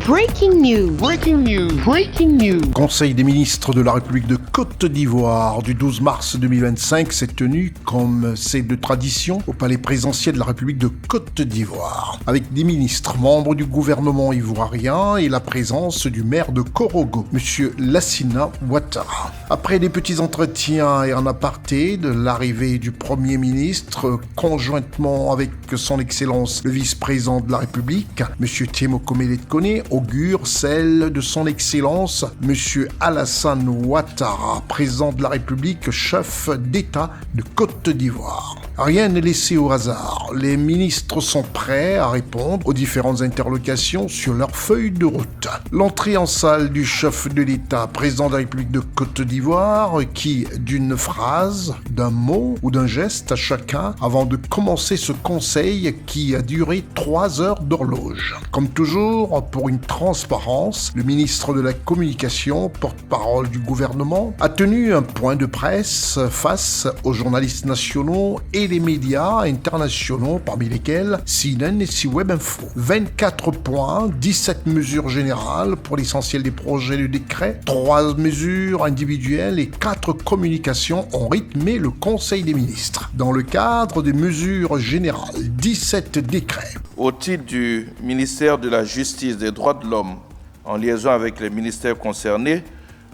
Breaking news. Breaking news. Breaking news. Conseil des ministres de la République de Côte d'Ivoire du 12 mars 2025 s'est tenu, comme c'est de tradition, au palais présidentiel de la République de Côte d'Ivoire, avec des ministres membres du gouvernement ivoirien et la présence du maire de Korogo, M. Lassina Ouattara. Après des petits entretiens et en aparté de l'arrivée du Premier ministre, conjointement avec son Excellence le vice-président de la République, M. Temoko Meletkone, augure celle de son Excellence M. Alassane Ouattara, président de la République, chef d'État de Côte d'Ivoire. Rien n'est laissé au hasard. Les ministres sont prêts à répondre aux différentes interlocutions sur leur feuille de route. L'entrée en salle du chef de l'État, président de la République de Côte d'Ivoire, qui, d'une phrase, d'un mot ou d'un geste à chacun, avant de commencer ce conseil qui a duré 3 heures d'horloge. Comme toujours, pour une transparence, le ministre de la Communication, porte-parole du gouvernement, a tenu un point de presse face aux journalistes nationaux et les médias internationaux, parmi lesquels CNN et CWeb Info. 24 points, 17 mesures générales pour l'essentiel des projets de décret, 3 mesures individuelles et 4 communications ont rythmé le Conseil des ministres. Dans le cadre des mesures générales, 17 décrets. Au titre du ministère de la Justice et des Droits de l'Homme, en liaison avec les ministères concernés,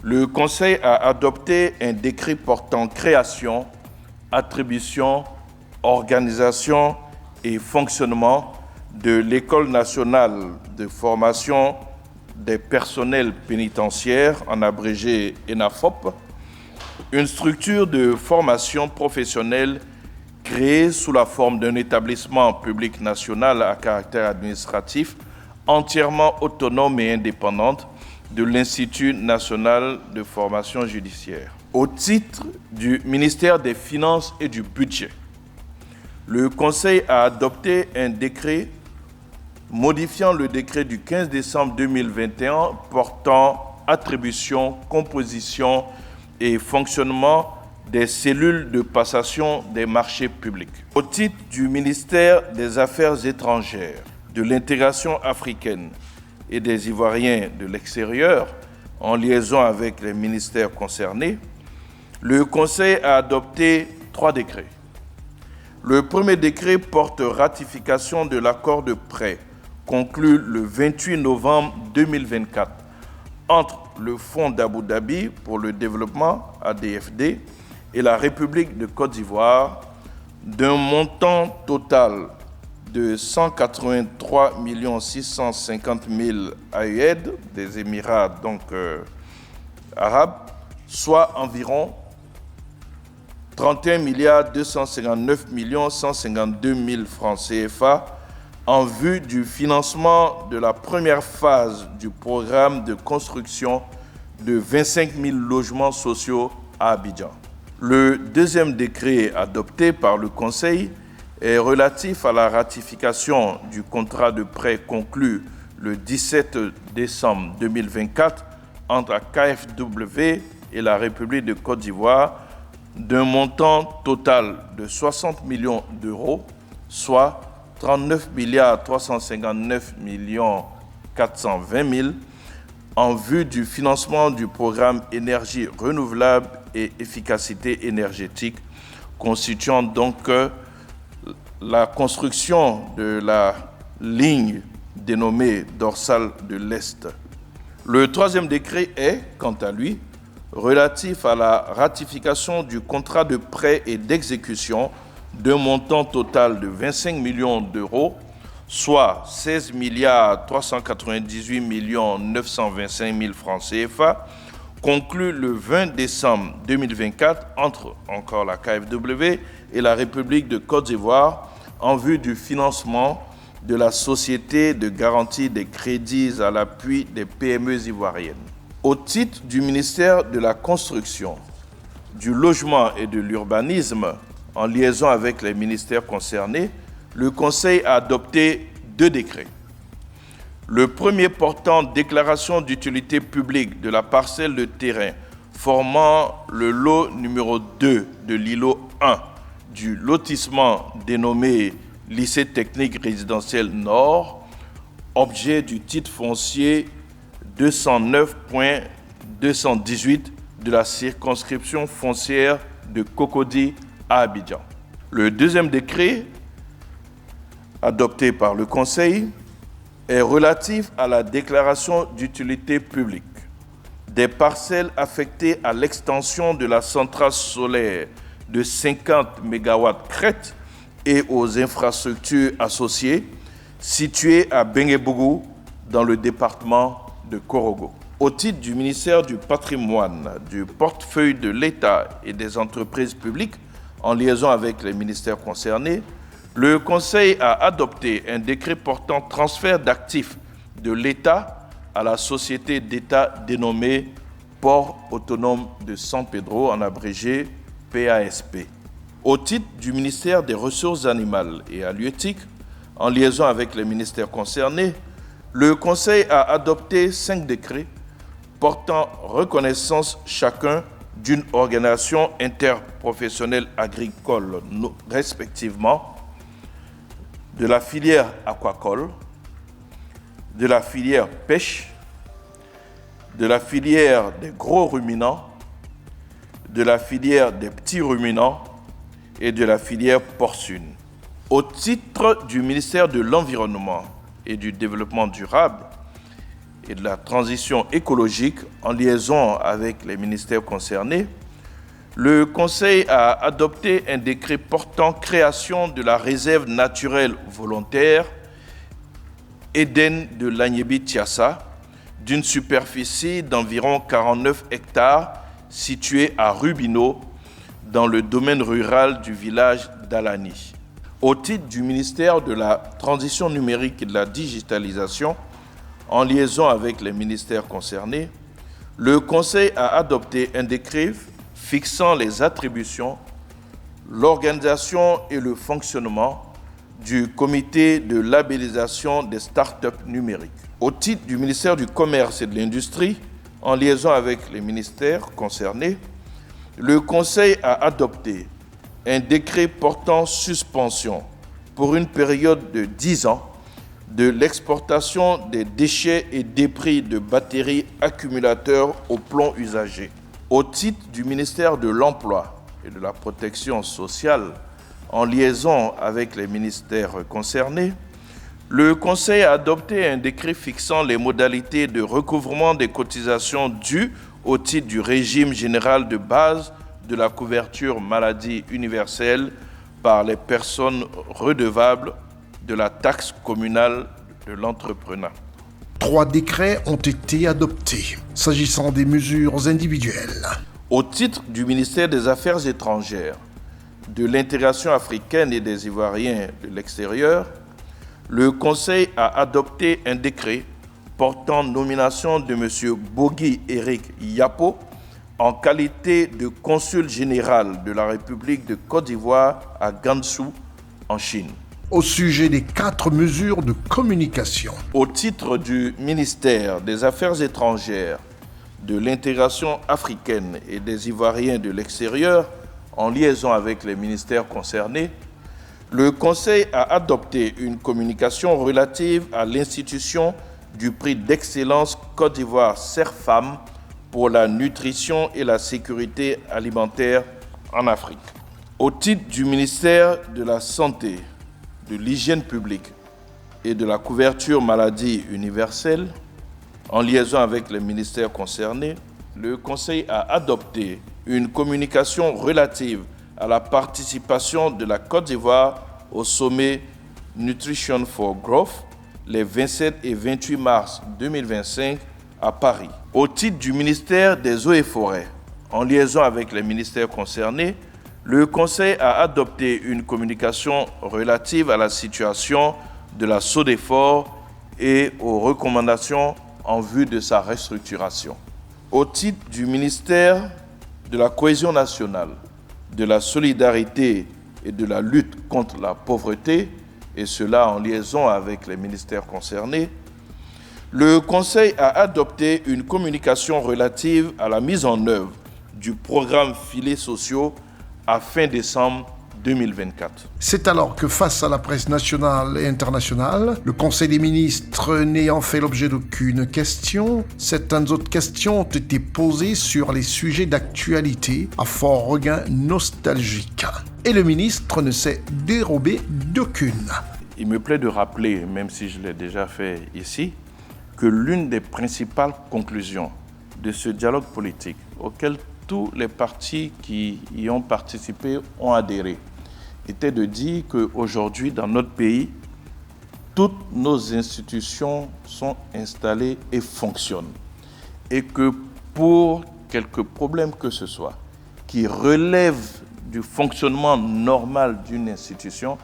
le Conseil a adopté un décret portant création, attribution, organisation et fonctionnement de l'École nationale de formation des personnels pénitentiaires, en abrégé ENAFOP, une structure de formation professionnelle créée sous la forme d'un établissement public national à caractère administratif entièrement autonome et indépendante de l'Institut national de formation judiciaire. Au titre du ministère des Finances et du Budget, le Conseil a adopté un décret modifiant le décret du 15 décembre 2021 portant attribution, composition et fonctionnement des cellules de passation des marchés publics. Au titre du ministère des Affaires étrangères, de l'intégration africaine et des Ivoiriens de l'extérieur, en liaison avec les ministères concernés, le Conseil a adopté 3 décrets. Le premier décret porte ratification de l'accord de prêt conclu le 28 novembre 2024 entre le Fonds d'Abu Dhabi pour le développement, ADFD, et la République de Côte d'Ivoire d'un montant total de 183 650 000 AED des Émirats arabes, soit environ 31 259 152 000 francs CFA en vue du financement de la première phase du programme de construction de 25 000 logements sociaux à Abidjan. Le deuxième décret adopté par le Conseil est relatif à la ratification du contrat de prêt conclu le 17 décembre 2024 entre la KfW et la République de Côte d'Ivoire d'un montant total de 60 millions d'euros, soit 39 359 420 000 en vue du financement du programme énergie renouvelable et efficacité énergétique, constituant donc la construction de la ligne dénommée dorsale de l'Est. Le troisième décret est, quant à lui, relatif à la ratification du contrat de prêt et d'exécution d'un montant total de 25 millions d'euros, soit 16 398 925 000 francs CFA, conclu le 20 décembre 2024 entre encore la KfW et la République de Côte d'Ivoire en vue du financement de la Société de garantie des crédits à l'appui des PME ivoiriennes. Au titre du ministère de la Construction, du Logement et de l'Urbanisme, en liaison avec les ministères concernés, le Conseil a adopté 2 décrets. Le premier portant déclaration d'utilité publique de la parcelle de terrain formant le lot numéro 2 de l'îlot 1 du lotissement dénommé Lycée technique résidentiel Nord, objet du titre foncier 209.218 de la circonscription foncière de Cocody à Abidjan. Le deuxième décret, adopté par le Conseil, est relatif à la déclaration d'utilité publique des parcelles affectées à l'extension de la centrale solaire de 50 MW crête et aux infrastructures associées situées à Benguebougou dans le département de Korogo. Au titre du ministère du Patrimoine, du portefeuille de l'État et des entreprises publiques, en liaison avec les ministères concernés, le Conseil a adopté un décret portant transfert d'actifs de l'État à la société d'État dénommée Port autonome de San Pedro, en abrégé PASP. Au titre du ministère des Ressources animales et halieutiques, en liaison avec les ministères concernés, le Conseil a adopté 5 décrets portant reconnaissance chacun d'une organisation interprofessionnelle agricole, respectivement de la filière aquacole, de la filière pêche, de la filière des gros ruminants, de la filière des petits ruminants et de la filière porcine. Au titre du ministère de l'Environnement et du Développement durable et de la transition écologique, en liaison avec les ministères concernés, le Conseil a adopté un décret portant création de la réserve naturelle volontaire Eden de Lagnébi-Tiassa, d'une superficie d'environ 49 hectares située à Rubino, dans le domaine rural du village d'Alani. Au titre du ministère de la Transition numérique et de la digitalisation, en liaison avec les ministères concernés, le Conseil a adopté un décret fixant les attributions, l'organisation et le fonctionnement du comité de labellisation des startups numériques. Au titre du ministère du Commerce et de l'Industrie, en liaison avec les ministères concernés, le Conseil a adopté un décret portant suspension pour une période de 10 ans de l'exportation des déchets et débris de batteries accumulateurs au plomb usagé. Au titre du ministère de l'Emploi et de la Protection sociale, en liaison avec les ministères concernés, le Conseil a adopté un décret fixant les modalités de recouvrement des cotisations dues au titre du régime général de base de la couverture maladie universelle par les personnes redevables de la taxe communale de l'entrepreneuriat. 3 décrets ont été adoptés, s'agissant des mesures individuelles. Au titre du ministère des Affaires étrangères, de l'intégration africaine et des Ivoiriens de l'extérieur, le Conseil a adopté un décret portant nomination de M. Bogi Eric Yapo en qualité de consul général de la République de Côte d'Ivoire à Gansu, en Chine. Au sujet des 4 mesures de communication. Au titre du ministère des Affaires étrangères, de l'intégration africaine et des Ivoiriens de l'extérieur, en liaison avec les ministères concernés, le Conseil a adopté une communication relative à l'institution du prix d'excellence Côte d'Ivoire CERFAM pour la nutrition et la sécurité alimentaire en Afrique. Au titre du ministère de la Santé, de l'Hygiène publique et de la couverture maladie universelle, en liaison avec les ministères concernés, le Conseil a adopté une communication relative à la participation de la Côte d'Ivoire au sommet Nutrition for Growth les 27 et 28 mars 2025 à Paris. Au titre du ministère des Eaux et Forêts, en liaison avec les ministères concernés, le Conseil a adopté une communication relative à la situation de la SODEFOR et aux recommandations en vue de sa restructuration. Au titre du ministère de la Cohésion nationale, de la solidarité et de la lutte contre la pauvreté, et cela en liaison avec les ministères concernés, le Conseil a adopté une communication relative à la mise en œuvre du programme Filets sociaux à fin décembre 2024. C'est alors que face à la presse nationale et internationale, le Conseil des ministres n'ayant fait l'objet d'aucune question, certaines autres questions ont été posées sur les sujets d'actualité à fort regain nostalgique. Et le ministre ne s'est dérobé d'aucune. Il me plaît de rappeler, même si je l'ai déjà fait ici, que l'une des principales conclusions de ce dialogue politique auquel tous les partis qui y ont participé ont adhéré était de dire qu'aujourd'hui, dans notre pays, toutes nos institutions sont installées et fonctionnent. Et que pour quelques problèmes que ce soit, qui relèvent du fonctionnement normal d'une institution,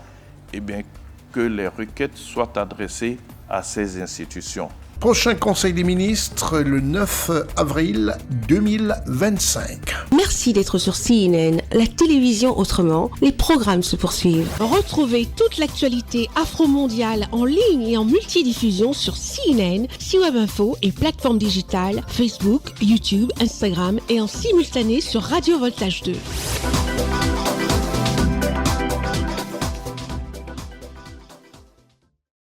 eh bien, que les requêtes soient adressées à ces institutions. Prochain Conseil des ministres le 9 avril 2025. Merci d'être sur CNN, la télévision autrement. Les programmes se poursuivent. Retrouvez toute l'actualité afro-mondiale en ligne et en multidiffusion sur CNN, C-Web Info et plateformes digitales, Facebook, YouTube, Instagram et en simultané sur Radio Voltage 2.